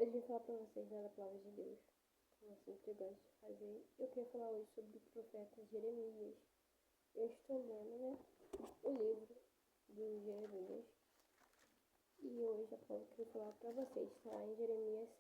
Eu vim falar pra vocês, né, da palavra de Deus, como eu sempre gosto de fazer. Eu queria falar hoje sobre o profeta Jeremias. Eu estou lendo, né, o livro do Jeremias. E hoje a palavra que eu queria falar pra vocês está em Jeremias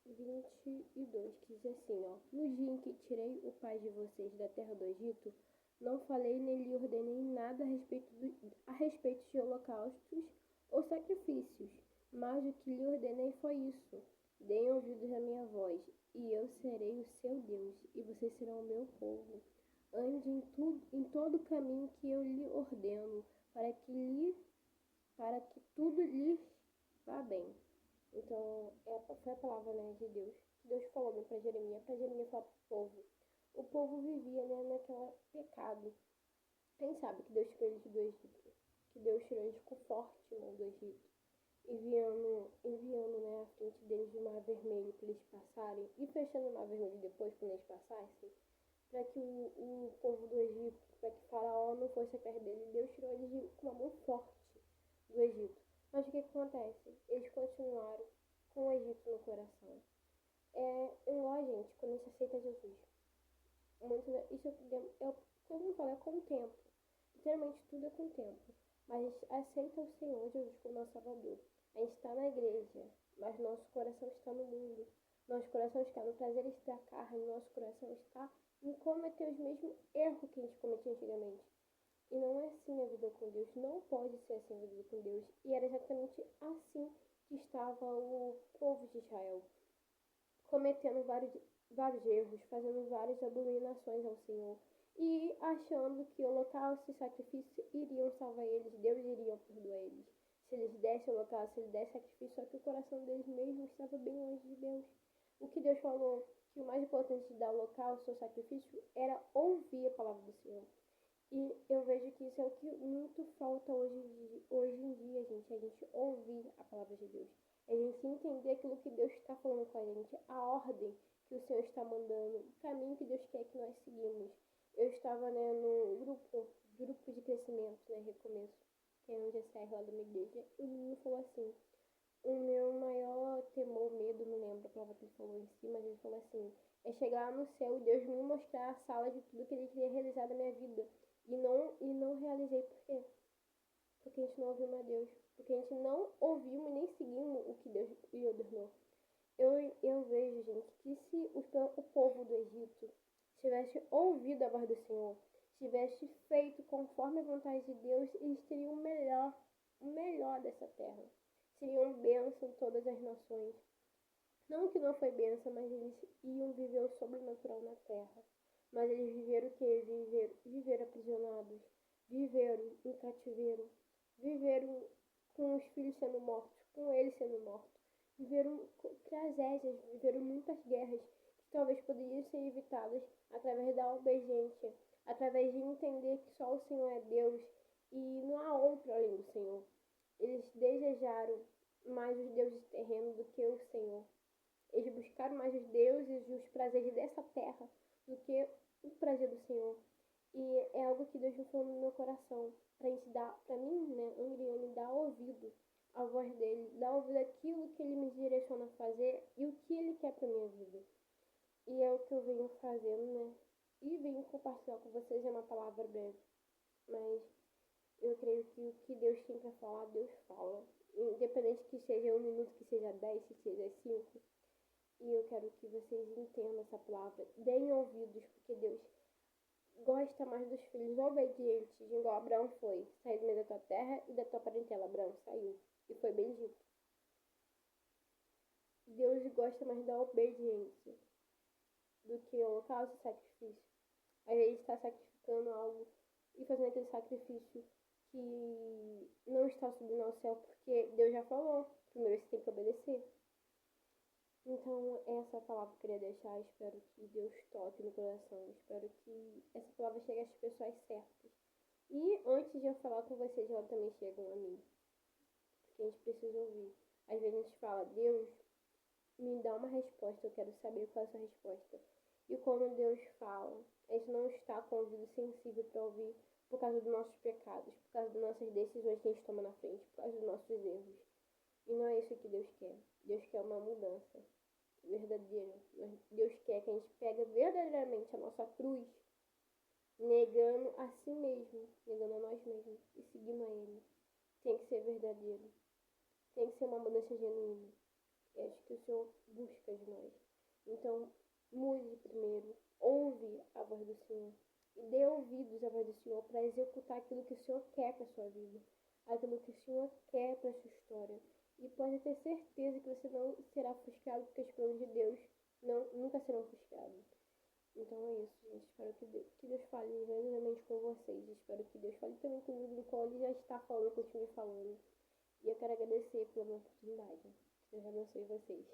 7:22, que diz assim, ó. No dia em que tirei o pai de vocês da terra do Egito, não falei nem lhe ordenei nada a respeito de holocaustos ou sacrifícios, mas o que lhe ordenei foi isso: deem ouvidos à minha voz, e eu serei o seu Deus, e vocês serão o meu povo. Ande em todo o caminho que eu lhe ordeno, para que tudo lhes vá bem. Então, foi a palavra, né, de Deus. Deus falou para Jeremias falar para o povo. O povo vivia, né, naquele pecado. Quem sabe que Deus tirou eles do Egito, que Deus tirou eles com forte mão do Egito, enviando, né, à frente deles o mar vermelho para eles passarem, e fechando o mar vermelho depois, quando eles passassem, para que o povo do Egito, para que Faraó não fosse a terra dele. Deus tirou eles com uma mão forte do Egito. Mas o que acontece? Eles continuaram com o Egito no coração. Igual a gente, quando a gente aceita Jesus. Isso todo mundo fala, é com o tempo. Literalmente tudo é com o tempo. Mas a gente aceita o Senhor Jesus como nosso Salvador. A gente está na igreja, mas nosso coração está no mundo. Nosso coração está no prazer da carne. Nosso coração está em cometer os mesmos erros que a gente cometia antigamente. E não é assim a vida com Deus. Não pode ser assim a vida com Deus. E era exatamente assim que estava o povo de Israel, cometendo vários erros, fazendo várias abominações ao Senhor, e achando que holocausto e sacrifício iriam salvar eles, Deus iria perdoar eles. Se eles dessem holocausto, se eles dessem sacrifício, só que o coração deles mesmo estava bem longe de Deus. O que Deus falou, que o mais importante de dar holocausto ou sacrifício era ouvir a palavra do Senhor. E eu vejo que isso é o que muito falta hoje em dia, gente. A gente ouvir a palavra de Deus. A gente entender aquilo que Deus está falando com a gente. A ordem que o Senhor está mandando. O caminho que Deus quer que nós seguimos. Eu estava, né, no grupo de crescimento, né, recomeço, que é onde é CR lá da minha igreja. E o menino falou assim: o meu maior temor, medo, não lembro a palavra que ele falou em si, mas ele falou assim: é chegar no céu e Deus me mostrar a sala de tudo que ele queria realizar na minha vida. E não realizei. Por quê? Porque a gente não ouviu a Deus. Porque a gente não ouviu e nem seguimos o que Deus lhe ordenou. Eu vejo, gente, que se o povo do Egito tivesse ouvido a voz do Senhor, tivesse feito conforme a vontade de Deus, eles teriam o melhor dessa terra. Seriam bênção em todas as nações. Não que não foi bênção, mas eles iam viver o sobrenatural na terra. Mas eles viveram o quê? Viveram aprisionados, viveram em cativeiro, viveram com os filhos sendo mortos, com eles sendo mortos, viveram tragédias, viveram muitas guerras que talvez poderiam ser evitadas através da obediência, através de entender que só o Senhor é Deus e não há outro além do Senhor. Eles desejaram mais os deuses terrenos do que o Senhor. Eles buscaram mais os deuses e os prazeres dessa terra do que o prazer do Senhor. E é algo que Deus me falou no meu coração. Pra mim, né, Andriane, dar ouvido à voz dele, dar ouvido àquilo que ele me direciona a fazer e o que ele quer pra minha vida. E é o que eu venho fazendo, né? E venho compartilhar com vocês, é uma palavra breve. Mas eu creio que o que Deus tem pra falar, Deus fala. Independente que seja 1 minuto, que seja 10, que seja 5. E eu quero que vocês entendam essa palavra. Deem ouvidos, porque Deus gosta mais dos filhos obedientes, igual Abraão foi. Sair do meio da tua terra e da tua parentela. Abraão saiu e foi bendito. Deus gosta mais da obediência do que o holocausto e sacrifício. Às vezes está sacrificando algo e fazendo aquele sacrifício que não está subindo ao céu, porque Deus já falou. Primeiro você tem que obedecer. Então, essa é a palavra que eu queria deixar. Espero que Deus toque no coração. Espero que essa palavra chegue às pessoas certas. E antes de eu falar com vocês, ela também chegam a mim. Porque a gente precisa ouvir. Às vezes a gente fala: Deus, me dá uma resposta. Eu quero saber qual é a sua resposta. E quando Deus fala, a gente não está com o ouvido sensível para ouvir por causa dos nossos pecados, por causa das nossas decisões que a gente toma na frente, por causa dos nossos erros. E não é isso que Deus quer. Deus quer uma mudança verdadeira. Deus quer que a gente pegue verdadeiramente a nossa cruz, negando a si mesmo, negando a nós mesmos e seguindo a Ele. Tem que ser verdadeiro. Tem que ser uma mudança genuína. É isso que o Senhor busca de nós. Então, mude primeiro. Ouve a voz do Senhor. E dê ouvidos à voz do Senhor para executar aquilo que o Senhor quer para a sua vida. Aquilo que o Senhor quer para a sua história. E pode ter certeza que você não será ofuscado, porque os planos de Deus nunca serão ofuscados. Então é isso, gente. Espero que Deus fale verdadeiramente com vocês. Espero que Deus fale também comigo, do qual Ele já está falando, continue falando. E eu quero agradecer pela minha oportunidade. Que Deus abençoe vocês.